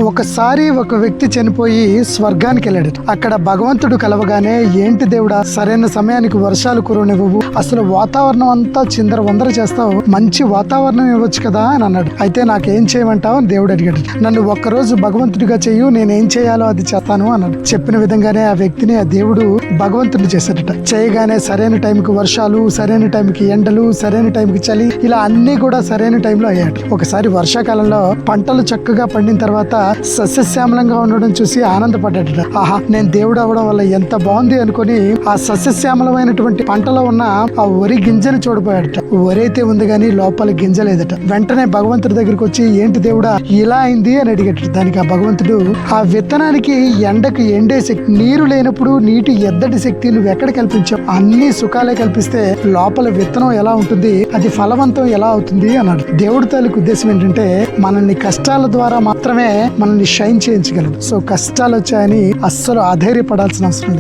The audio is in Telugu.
ఒకసారి ఒక వ్యక్తి చనిపోయి స్వర్గానికి వెళ్ళాడు. అక్కడ భగవంతుడు కలవగానే, ఏంటి దేవుడా, సరైన సమయానికి వర్షాలు కురవనివ్వవు, అసలు వాతావరణం అంతా చిందర వందర చేస్తావు, మంచి వాతావరణం ఇవ్వచ్చు కదా అని అన్నాడు. అయితే నాకేం చేయమంటావు అని దేవుడు అడిగాడు. నన్ను ఒక్కరోజు భగవంతుడిగా చెయ్యు, నేనేం చేయాలో అది చేస్తాను అన్నాడు. చెప్పిన విధంగానే ఆ వ్యక్తిని ఆ దేవుడు భగవంతుడిని చేశాడట. చేయగానే సరైన టైంకి వర్షాలు, సరైన టైంకి ఎండలు, సరైన టైంకి చలి, ఇలా అన్ని కూడా సరైన టైంలో అయ్యాడు. ఒకసారి వర్షాకాలంలో పంటలు చక్కగా పండిన తర్వాత సస్యశ్యామలంగా ఉండడం చూసి ఆనందపడ్డాడట. ఆహా, నేను దేవుడు అవ్వడం వల్ల ఎంత బాగుంది అనుకుని ఆ సస్యశ్యామలమైనటువంటి పంటలో ఉన్న ఆ వరి గింజను చూడబోయాడట. వరి అయితే ఉంది కానీ లోపల గింజ లేదట. వెంటనే భగవంతుడి దగ్గరికి వచ్చి, ఏంటి దేవుడా ఇలా అయింది అని అడిగట. దానికి ఆ భగవంతుడు, ఆ విత్తనానికి ఎండకు ఎండే శక్తి, నీరు లేనప్పుడు నీటి ఎద్దటి శక్తి నువ్వు ఎక్కడ కల్పించావు, అన్ని సుఖాలే కల్పిస్తే లోపల విత్తనం ఎలా ఉంటుంది, అది ఫలవంతం ఎలా అవుతుంది అన్నాడు. దేవుడి తాలూకు ఉద్దేశం ఏంటంటే, మనల్ని కష్టాల ద్వారా మాత్రమే మనల్ని షైన్ చేయించగలడు. సో కష్టాలు వచ్చాయని అస్సలు అధైర్యపడాల్సిన అవసరం లేదు.